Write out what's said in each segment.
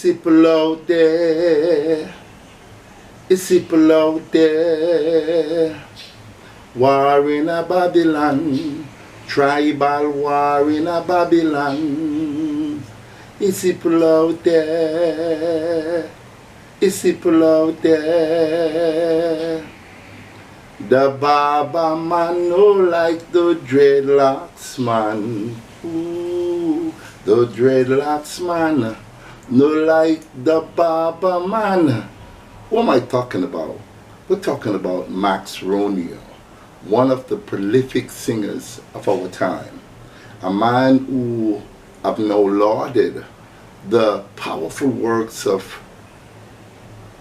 It's people out there. It's people out there. War in a Babylon. Tribal war in a Babylon. It's people out there. It's people out there. The barber man no like the dreadlocks man. Ooh, the dreadlocks man no like the barber man. What am I talking about? We're talking about Max Romeo, one of the prolific singers of our time. A man who have now lauded the powerful works of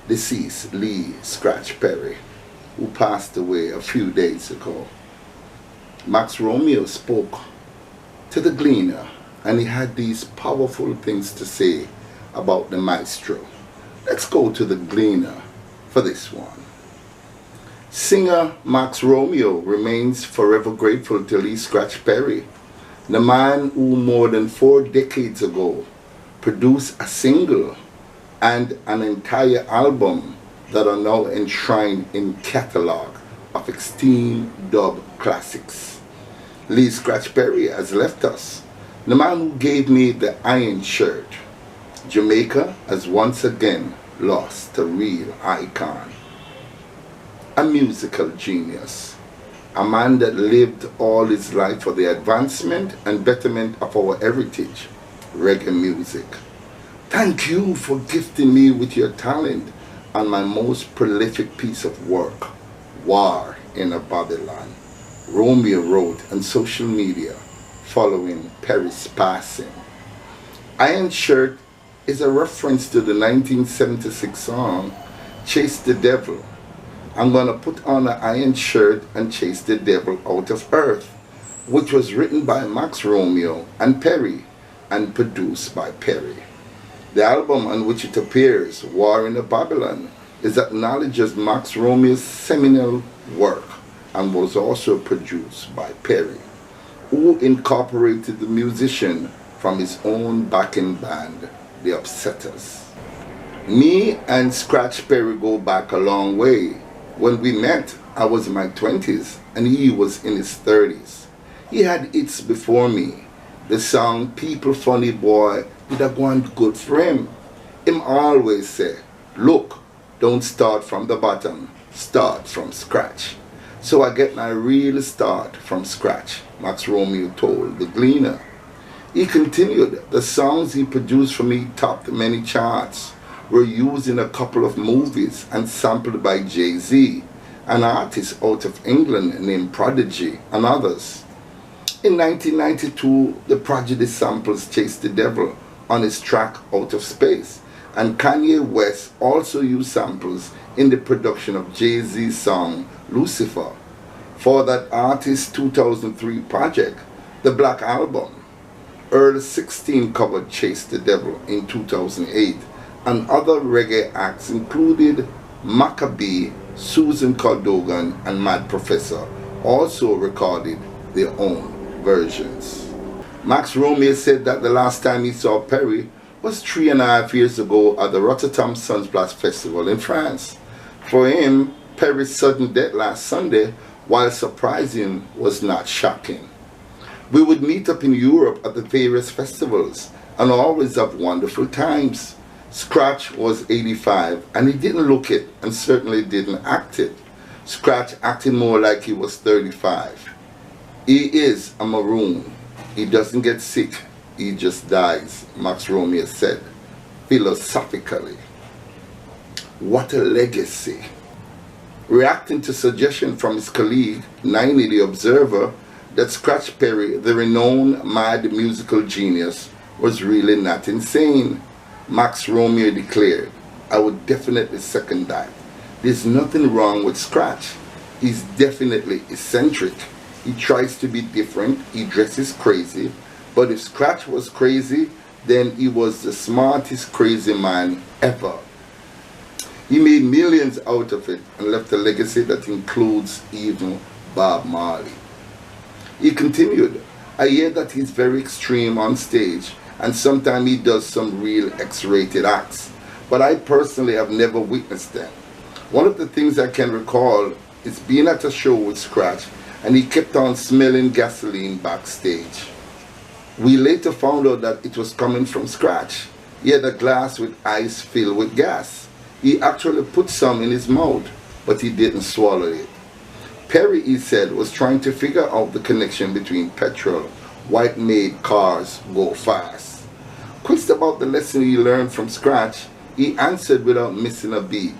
deceased Lee Scratch Perry, who passed away a few days ago. Max Romeo spoke to the Gleaner, and he had these powerful things to say about the maestro. Let's go to the Gleaner for this one. Singer Max Romeo remains forever grateful to Lee Scratch Perry, the man who more than 4 decades ago produced a single and an entire album that are now enshrined in catalogue of esteemed dub classics. Lee Scratch Perry has left us, the man who gave me the iron shirt. Jamaica has once again lost a real icon, a musical genius, a man that lived all his life for the advancement and betterment of our heritage, reggae music. Thank you for gifting me with your talent on my most prolific piece of work, War in a Babylon. Romeo wrote on social media following Perry's passing. Iron Shirt is a reference to the 1976 song Chase the Devil. I'm gonna put on an iron shirt and chase the devil out of earth, which was written by Max Romeo and Perry and produced by Perry. The album on which it appears, War in a Babylon, is acknowledged as Max Romeo's seminal work and was also produced by Perry, who incorporated the musician from his own backing band, the Upsetters. Me and Scratch Perry go back a long way. When we met, I was in my 20s and he was in his 30s. He had hits before me. The song People Funny Boy did a go good for him. Him always say, look, don't start from the bottom, start from scratch. So I get my real start from scratch, Max Romeo told the Gleaner. He continued, the songs he produced for me topped many charts, were used in a couple of movies and sampled by Jay-Z, an artist out of England named Prodigy, and others. In 1992, the Prodigy samples Chase the Devil on his track Out of Space, and Kanye West also used samples in the production of Jay-Z's song Lucifer for that artist's 2003 project, The Black Album. Earl 16 covered Chase the Devil in 2008, and other reggae acts included Maccabee, Susan Caldogan, and Mad Professor also recorded their own versions. Max Romeo said that the last time he saw Perry was 3.5 years ago at the Rotterdam Sunsplash Festival in France. For him, Perry's sudden death last Sunday, while surprising, was not shocking. We would meet up in Europe at the various festivals and always have wonderful times. Scratch was 85 and he didn't look it and certainly didn't act it. Scratch acted more like he was 35. He is a maroon. He doesn't get sick, he just dies, Max Romeo said, philosophically. What a legacy. Reacting to suggestion from his colleague, 90 The Observer, that Scratch Perry, the renowned mad musical genius, was really not insane, Max Romeo declared, I would definitely second that. There's nothing wrong with Scratch. He's definitely eccentric. He tries to be different. He dresses crazy. But if Scratch was crazy, then he was the smartest crazy man ever. He made millions out of it and left a legacy that includes even Bob Marley. He continued, I hear that he's very extreme on stage And sometimes he does some real X-rated acts. But I personally have never witnessed them. One of the things I can recall is being at a show with Scratch, and he kept on smelling gasoline backstage. We later found out that it was coming from Scratch. He had a glass with ice filled with gas. He actually put some in his mouth, but he didn't swallow it. Perry, he said, was trying to figure out the connection between petrol, white-made cars go fast. Quizzed about the lesson he learned from Scratch, he answered without missing a beat.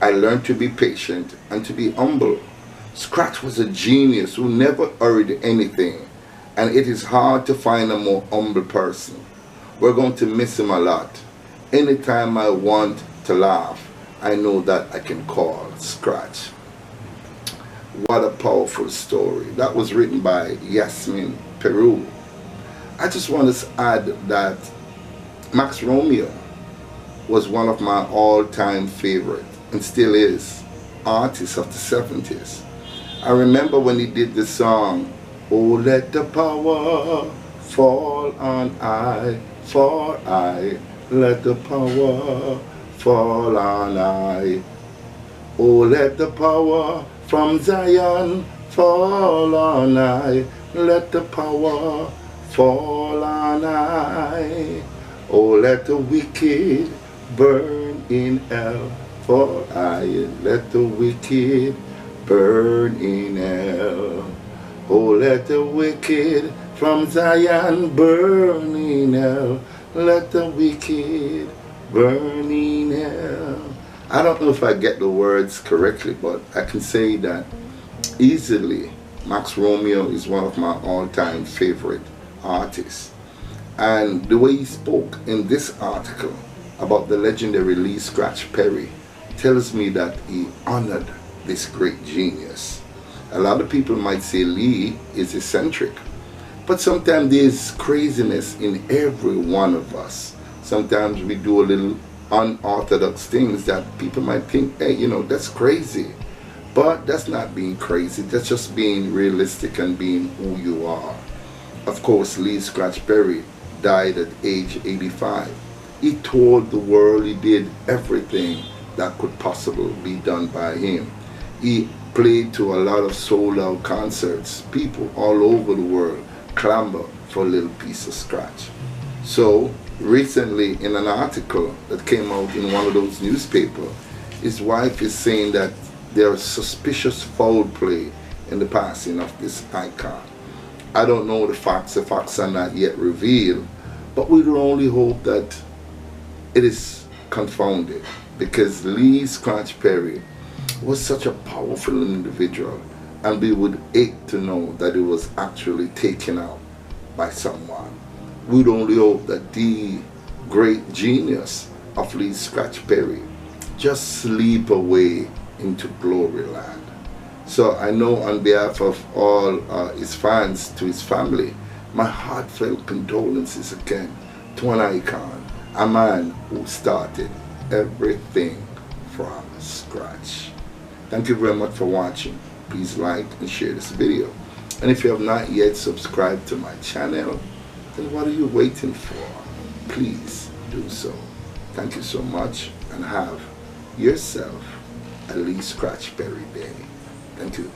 I learned to be patient and to be humble. Scratch was a genius who never hurried anything, and it is hard to find a more humble person. We're going to miss him a lot. Anytime I want to laugh, I know that I can call Scratch. What a powerful story. That was written by Yasmin Peru. I just want to add that Max Romeo was one of my all-time favorite, and still is, artists of the 70s. I remember when he did the song, "Oh, let the power fall on I, for I, let the power fall on I. Oh, let the power from Zion fall on I, let the power fall on I. Oh, let the wicked burn in hell, for I, let the wicked burn in hell. Oh, let the wicked from Zion burn in hell, let the wicked burn in hell." I don't know if I get the words correctly, but I can say that easily Max Romeo is one of my all-time favorite artists. And the way he spoke in this article about the legendary Lee Scratch Perry tells me that he honored this great genius. A lot of people might say Lee is eccentric, but sometimes there's craziness in every one of us. Sometimes we do a little unorthodox things that people might think, hey, you know, that's crazy. But that's not being crazy, that's just being realistic and being who you are. Of course, Lee Scratch Perry died at age 85. He told the world he did everything that could possibly be done by him. He played to a lot of sold-out concerts. People all over the world clamor for a little piece of Scratch. So recently, in an article that came out in one of those newspapers, his wife is saying that there is suspicious foul play in the passing of this icon. I don't know the facts are not yet revealed, but we can only hope that it is confounded, because Lee Scratch Perry was such a powerful individual, and we would hate to know that it was actually taken out by someone. We'd only hope that the great genius of Lee Scratch Perry just sleep away into glory land. So I know on behalf of all his fans, to his family, my heartfelt condolences again to an icon, a man who started everything from scratch. Thank you very much for watching. Please like and share this video. And if you have not yet subscribed to my channel, then what are you waiting for? Please do so. Thank you so much, and have yourself a Lee Scratch Perry day. Thank you.